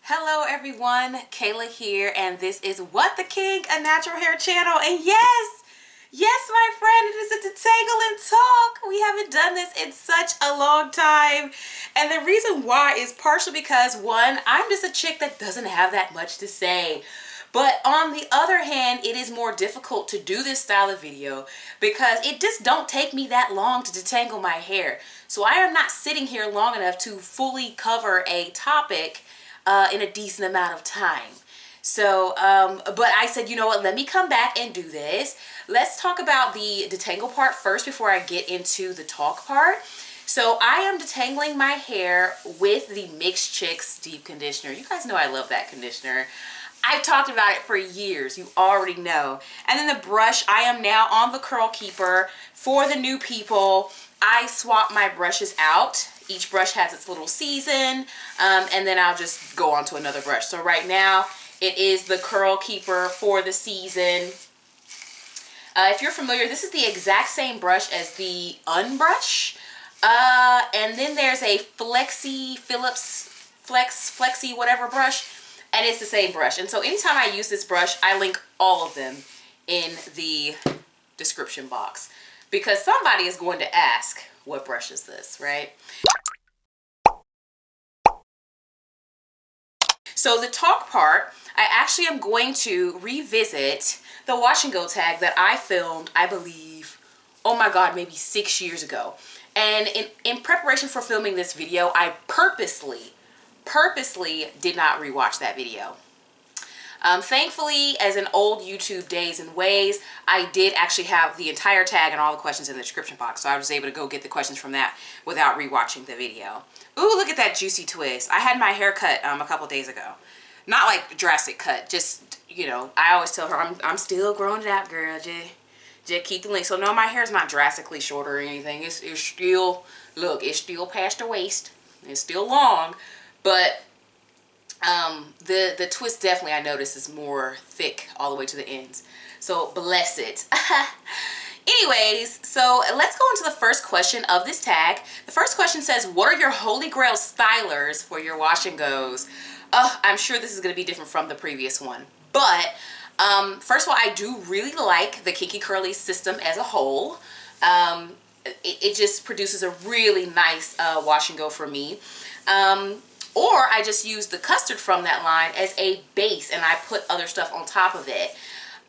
Hello everyone, Kayla here, and this is What the King, a natural hair channel. And yes, my friend, it is a detangle and talk. We haven't done this in such a long time, and the reason why is partially because one, I'm just a chick that doesn't have that much to say. But on the other hand, it is more difficult to do this style of video because it just don't take me that long to detangle my hair. So I am not sitting here long enough to fully cover a topic in a decent amount of time. So, but I said, you know what, let me come back and do this. Let's talk about the detangle part first before I get into the talk part. So I am detangling my hair with the Mixed Chicks Deep Conditioner. You guys know I love that conditioner. I've talked about it for years, you already know. And then the brush, I am now on the Curl Keeper. For the new people, I swap my brushes out. Each brush has its little season, and then I'll just go on to another brush. So right now, it is the Curl Keeper for the season. If you're familiar, this is the exact same brush as the Unbrush. And then there's a Philips Flexi whatever brush, and it's the same brush. And so anytime I use this brush, I link all of them in the description box because somebody is going to ask, what brush is this, right? So the talk part, I actually am going to revisit the wash and go tag that I filmed, I believe, oh my God, maybe 6 years ago. And in preparation for filming this video, I purposely did not rewatch that video. Thankfully, as in old YouTube days and ways, I did actually have the entire tag and all the questions in the description box. So I was able to go get the questions from that without rewatching the video. Ooh, look at that juicy twist. I had my hair cut a couple days ago. Not like drastic cut, just, you know, I always tell her I'm still growing it out, girl. Just keep the length. So no, my hair is not drastically shorter or anything. It's still, look, it's still past the waist. It's still long, but the twist definitely I notice is more thick all the way to the ends. So bless it. Anyways, so let's go into the first question of this tag. The first question says, what are your holy grail stylers for your wash and goes? I'm sure this is going to be different from the previous one. But first of all, I do really like the Kinky Curly system as a whole. It just produces a really nice wash and go for me. Or I just use the custard from that line as a base and I put other stuff on top of it.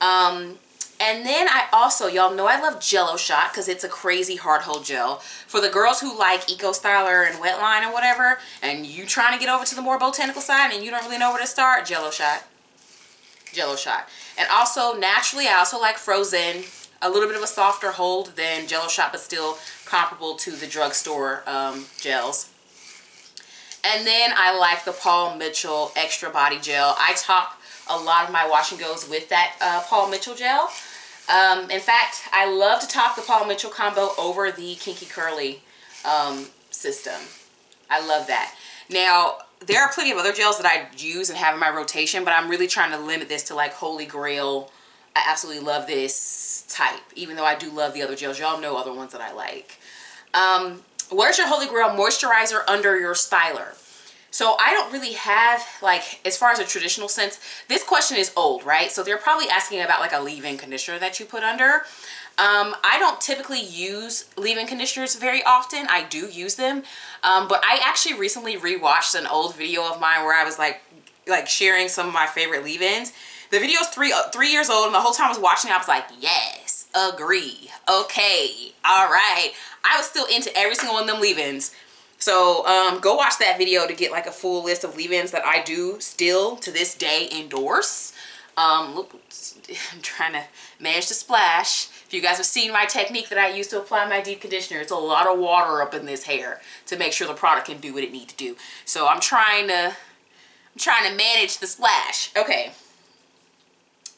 And then I also, y'all know I love Jello Shot because it's a crazy hard hold gel. For the girls who like Eco Styler and Wetline and whatever, and you trying to get over to the more botanical side and you don't really know where to start, Jello Shot. Jello Shot. And also, naturally, I also like Frozen. A little bit of a softer hold than Jello Shot, but still comparable to the drugstore gels. And then I like the Paul Mitchell Extra Body Gel. I top a lot of my wash and goes with that Paul Mitchell gel. In fact, I love to top the Paul Mitchell combo over the Kinky Curly system. I love that. Now, there are plenty of other gels that I use and have in my rotation, but I'm really trying to limit this to like Holy Grail. I absolutely love this type, even though I do love the other gels. Y'all know other ones that I like. Where's your Holy Grail moisturizer under your styler? So I don't really have, like, as far as a traditional sense, this question is old, right? So they're probably asking about like a leave-in conditioner that you put under. I don't typically use leave-in conditioners very often. I do use them. But I actually recently rewatched an old video of mine where I was like sharing some of my favorite leave-ins. The video is three years old, and the whole time I was watching it, I was like, yes, agree, okay, all right. I was still into every single one of them leave-ins. So go watch that video to get like a full list of leave-ins that I do still to this day endorse. Look, I'm trying to manage the splash. If you guys have seen my technique that I use to apply my deep conditioner, it's a lot of water up in this hair to make sure the product can do what it needs to do. So I'm trying to manage the splash. Okay.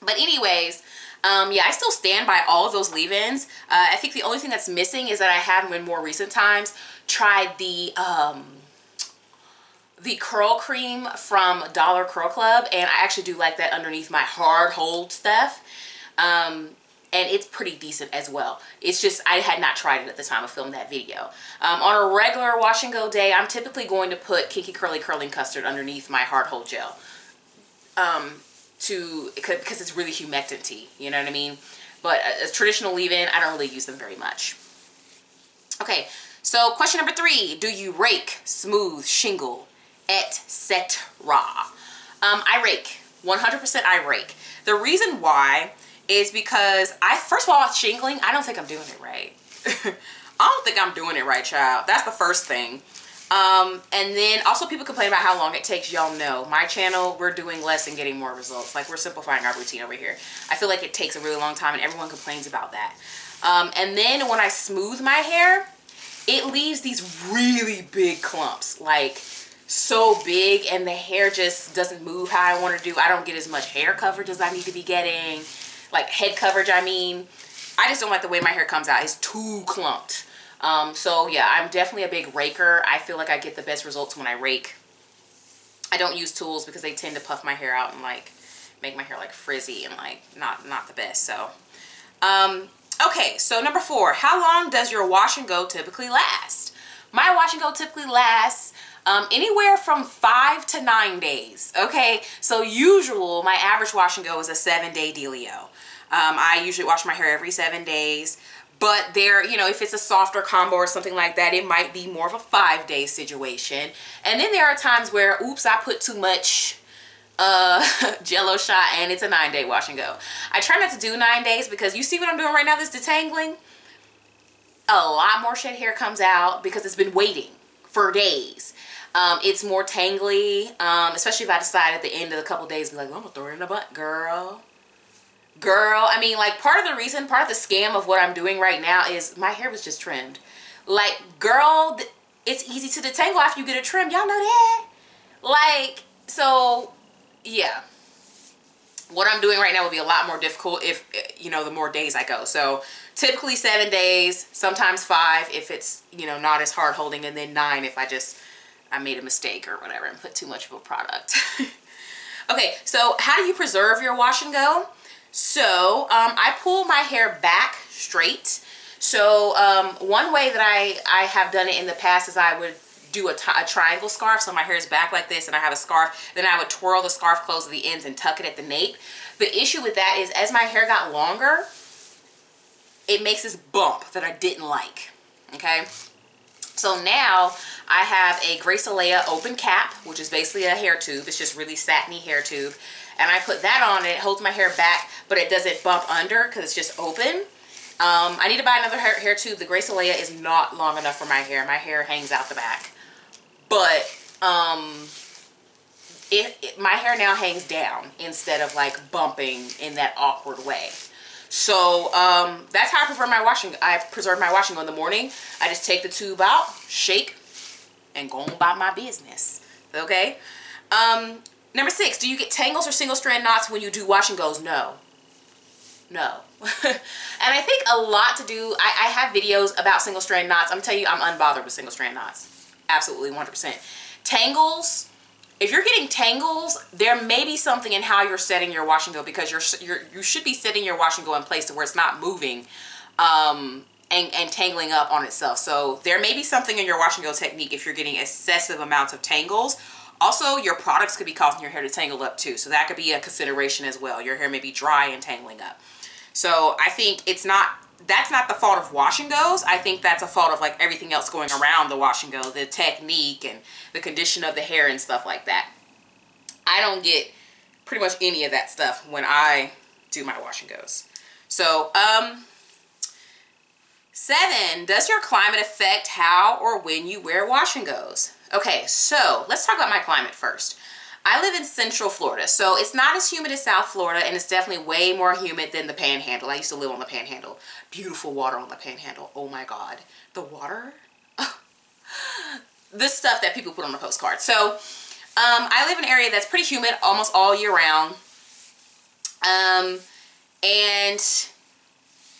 But anyways, yeah, I still stand by all of those leave-ins. I think the only thing that's missing is that I haven't in more recent times tried the curl cream from Dollar Curl Club, and I actually do like that underneath my hard hold stuff. And and it's pretty decent as well. It's just I had not tried it at the time of filming that video. On a regular wash and go day, I'm typically going to put Kinky Curly Curling Custard underneath my hard hold gel, because it's really humectant-y, you know what I mean? But as traditional leave-in, I don't really use them very much. Okay, so question number 3, do you rake, smooth, shingle, etc.? I rake. 100% I rake. The reason why is because first of all, shingling, I don't think I'm doing it right. I don't think I'm doing it right, child. That's the first thing. And then also people complain about how long it takes. Y'all know my channel, we're doing less and getting more results. Like, we're simplifying our routine over here. I feel like it takes a really long time and everyone complains about that. And then when I smooth my hair, it leaves these really big clumps, like so big, and the hair just doesn't move how I want to do. I don't get as much hair coverage as I need to be getting, like head coverage, I mean. I just don't like the way my hair comes out. It's too clumped. So yeah, I'm definitely a big raker. I feel like I get the best results when I rake. I don't use tools because they tend to puff my hair out and like make my hair like frizzy and like not the best. So okay, so number 4, how long does your wash and go typically last? My wash and go typically lasts anywhere from 5 to 9 days. Okay, so my average wash and go is a 7-day dealio. I usually wash my hair every 7 days, but if it's a softer combo or something like that, it might be more of a 5-day situation. And then there are times where, oops, I put too much Jello shot and it's a 9-day wash and go. I try not to do 9 days because you see what I'm doing right now, this detangling? A lot more shed hair comes out because it's been waiting for days. It's more tangly, especially if I decide at the end of a couple days, be like, I'm gonna throw it in the butt, girl. I mean, like, part of the scam of what I'm doing right now is my hair was just trimmed. Like, girl, it's easy to detangle after you get a trim. Y'all know that? Like, so, yeah. What I'm doing right now will be a lot more difficult if, the more days I go. So, typically 7 days, sometimes 5 if it's, not as hard holding, and then 9 if I made a mistake or whatever and put too much of a product. Okay, so how do you preserve your wash and go? So I pull my hair back straight. So one way that I have done it in the past is I would do a triangle scarf. So my hair is back like this and I have a scarf. Then I would twirl the scarf close to the ends and tuck it at the nape. The issue with that is as my hair got longer, it makes this bump that I didn't like. Okay. So now I have a Grace Alea open cap, which is basically a hair tube. It's just really satiny hair tube. And I put that on, it holds my hair back, but it doesn't bump under because it's just open. I need to buy another hair tube. The Grace Alea is not long enough for my hair. My hair hangs out the back. But my hair now hangs down instead of like bumping in that awkward way. So that's how I preserve my washing. I preserve my washing in the morning. I just take the tube out, shake, and go about my business. Okay. Number 6, do you get tangles or single strand knots when you do wash and goes? No. And I think a lot to do, I have videos about single strand knots. I'm telling you, I'm unbothered with single strand knots. Absolutely 100%. Tangles, if you're getting tangles, there may be something in how you're setting your wash and go, because you should be setting your wash and go in place to where it's not moving and tangling up on itself. So there may be something in your wash and go technique if you're getting excessive amounts of tangles. Also, your products could be causing your hair to tangle up too. So that could be a consideration as well. Your hair may be dry and tangling up. So I think that's not the fault of wash and goes. I think that's a fault of like everything else going around the wash and go, the technique and the condition of the hair and stuff like that. I don't get pretty much any of that stuff when I do my wash and goes. So, 7, does your climate affect how or when you wear wash and goes? Okay, so let's talk about my climate first. I live in Central Florida, so it's not as humid as South Florida, and it's definitely way more humid than the Panhandle. I used to live on the Panhandle. Beautiful water on the Panhandle. Oh my God. The water? This stuff that people put on the postcard. So, I live in an area that's pretty humid almost all year round. And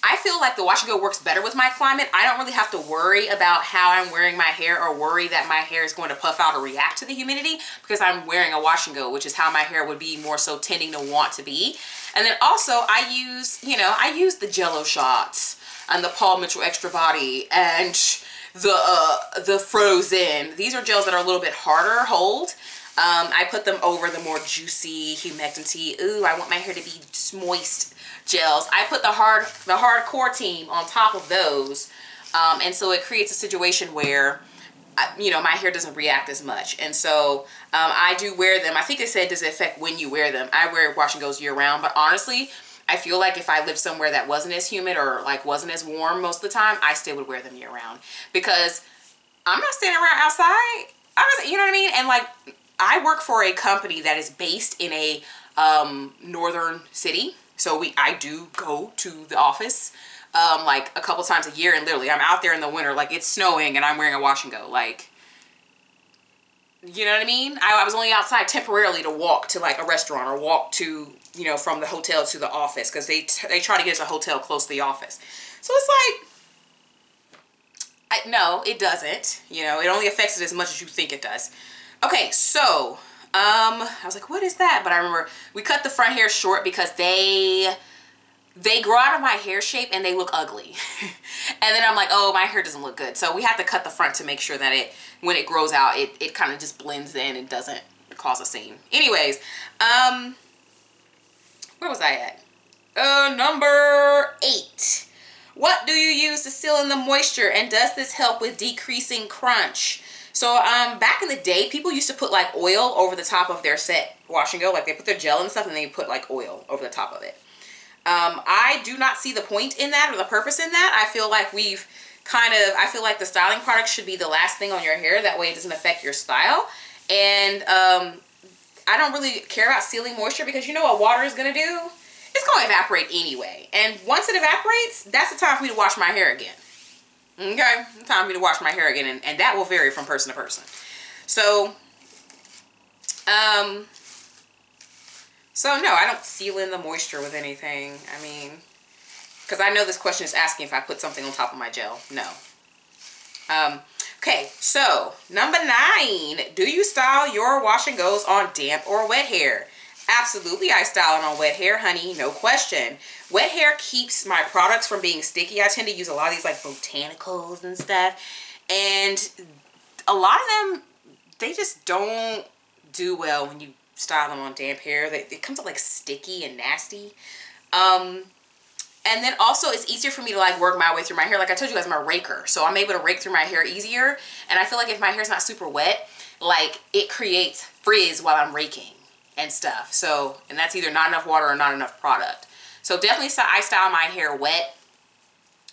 I feel like the wash and go works better with my climate. I don't really have to worry about how I'm wearing my hair or worry that my hair is going to puff out or react to the humidity because I'm wearing a wash and go, which is how my hair would be more so tending to want to be. And then also I use, you know, I use the Jello shots and the Paul Mitchell Extra Body and the Frozen. These are gels that are a little bit harder hold. I put them over the more juicy humectant. Ooh, I want my hair to be moist gels. I put the hardcore team on top of those, and so it creates a situation where you know, my hair doesn't react as much. And so I do wear them. I think it said, does it affect when you wear them? I wear wash and goes year round, but honestly I feel like if I lived somewhere that wasn't as humid or like wasn't as warm most of the time, I still would wear them year round because I'm not standing around outside. You know what I mean? And like, I work for a company that is based in a northern city. So I do go to the office like a couple times a year, and literally I'm out there in the winter, like it's snowing and I'm wearing a wash and go. Like, you know what I mean? I was only outside temporarily to walk to like a restaurant or walk to, you know, from the hotel to the office because they try to get us a hotel close to the office. So it's like, no, it doesn't. You know, it only affects it as much as you think it does. Okay, so I was like, what is that? But I remember we cut the front hair short because they grow out of my hair shape and they look ugly. And then I'm like, oh, my hair doesn't look good. So we have to cut the front to make sure that when it grows out, it kind of just blends in and doesn't cause a scene. Anyways, where was I at? Number 8. What do you use to seal in the moisture, and does this help with decreasing crunch? So back in the day, people used to put like oil over the top of their set wash and go. Like they put their gel and stuff and they put like oil over the top of it. I do not see the point in that or the purpose in that. I feel like I feel like the styling product should be the last thing on your hair. That way it doesn't affect your style. And I don't really care about sealing moisture because you know what water is going to do? It's going to evaporate anyway. And once it evaporates, that's the time for me to wash my hair again. Okay? It's time for me to wash my hair again. And that will vary from person to person. So, no, I don't seal in the moisture with anything. I mean, because I know this question is asking if I put something on top of my gel. No. Okay, so number 9. Do you style your wash and goes on damp or wet hair? Absolutely, I style it on wet hair, honey. No question. Wet hair keeps my products from being sticky. I tend to use a lot of these like botanicals and stuff. And a lot of them, they just don't do well when you style them on damp hair. It comes out like sticky and nasty. And then also it's easier for me to like work my way through my hair. Like I told you guys, I'm a raker, so I'm able to rake through my hair easier. And I feel like if my hair's not super wet, like it creates frizz while I'm raking and stuff. So, and that's either not enough water or not enough product. So definitely I style my hair wet.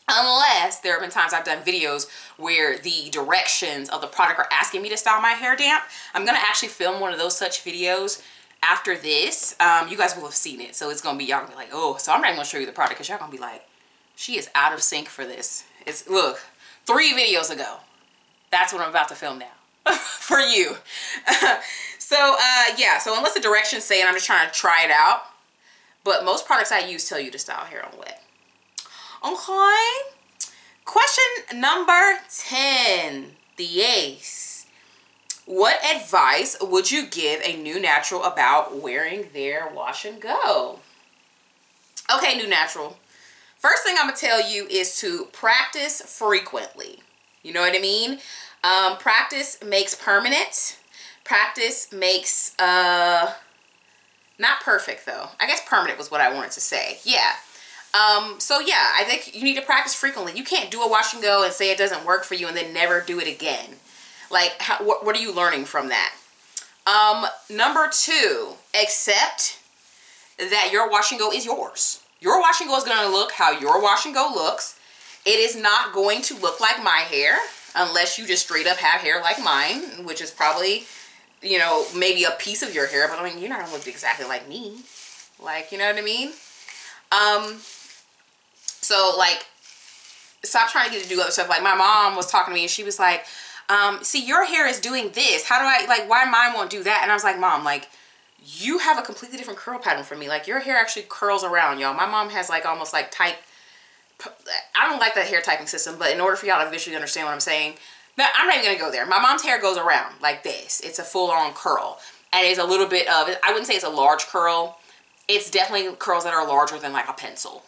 Unless there have been times I've done videos where the directions of the product are asking me to style my hair damp. I'm going to actually film one of those such videos after this. You guys will have seen it. So it's going to be, y'all going to be like, oh, so I'm not even going to show you the product because y'all going to be like, she is out of sync for this. It's, look, 3 videos ago. That's what I'm about to film now for you. So, yeah. So unless the directions say it, I'm just trying to try it out. But most products I use tell you to style hair on wet. Okay. Question number 10. The ace. What advice would you give a new natural about wearing their wash and go? Okay, new natural. First thing I'm going to tell you is to practice frequently. You know what I mean? Practice makes permanent. Practice makes, not perfect though. I guess permanent was what I wanted to say. Yeah. So yeah, I think you need to practice frequently. You can't do a wash and go and say it doesn't work for you and then never do it again. Like, what are you learning from that? Number 2, accept that your wash and go is yours. Your wash and go is going to look how your wash and go looks. It is not going to look like my hair unless you just straight up have hair like mine, which is probably, you know, maybe a piece of your hair, but I mean, you're not going to look exactly like me. Like, you know what I mean? So like, stop trying to get to do other stuff. Like my mom was talking to me and she was like, see, your hair is doing this. How do I, like, why mine won't do that? And I was like, Mom, like, you have a completely different curl pattern from me. Like, your hair actually curls around, y'all. My mom has like almost like tight I don't like that hair typing system, but in order for y'all to visually understand what I'm saying, I'm not even gonna go there. My mom's hair goes around like this. It's a full-on curl, and it's a little bit of, I wouldn't say it's a large curl. It's definitely curls that are larger than like a pencil.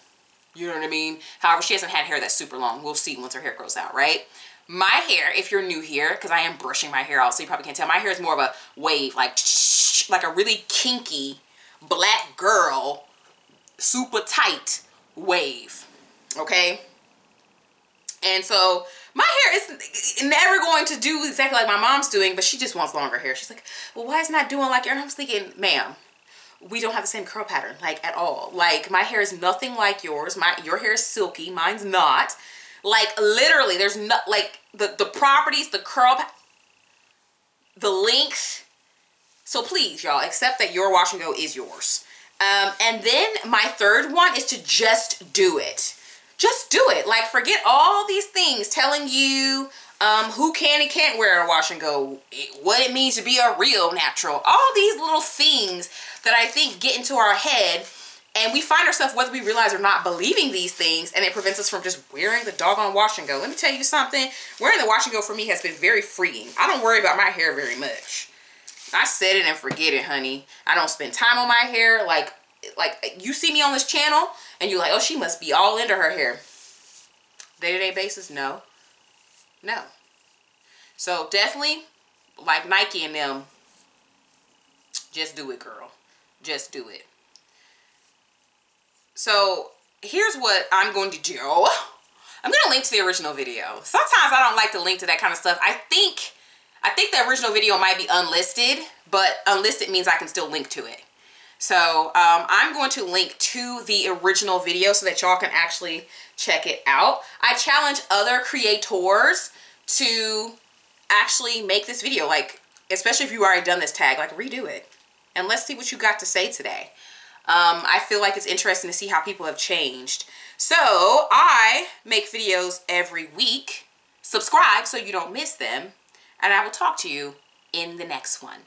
You know what I mean? However, she hasn't had hair that's super long. We'll see once her hair grows out, right? My hair, if you're new here, because I am brushing my hair out, so you probably can't tell, my hair is more of a wave, like a really kinky black girl, super tight wave, okay? And so my hair is never going to do exactly like my mom's doing, but she just wants longer hair. She's like, well, why is it not doing like yours? And I was thinking, ma'am, we don't have the same curl pattern, like, at all. Like, my hair is nothing like yours. Your hair is silky, mine's not. Like, literally, there's not, like, the properties, the curl, the length. So please, y'all, accept that your wash and go is yours. And then my third one is to just do it. Just do it. Like, forget all these things telling you who can and can't wear a wash and go, what it means to be a real natural. All these little things that I think get into our head, and we find ourselves, whether we realize or not, believing these things, and it prevents us from just wearing the doggone wash and go. Let me tell you something. Wearing the wash and go for me has been very freeing. I don't worry about my hair very much. I set it and forget it, honey. I don't spend time on my hair. Like you see me on this channel, and you're like, oh, she must be all into her hair. Day-to-day basis, no. No. So definitely, like Nike and them, just do it, girl. Just do it. So here's what I'm going to do. I'm going to link to the original video. Sometimes I don't like to link to that kind of stuff. I think the original video might be unlisted, but unlisted means I can still link to it. So I'm going to link to the original video so that y'all can actually check it out. I challenge other creators to actually make this video, like, especially if you've already done this tag, like, redo it. And let's see what you got to say today. I feel like it's interesting to see how people have changed. So I make videos every week. Subscribe so you don't miss them. And I will talk to you in the next one.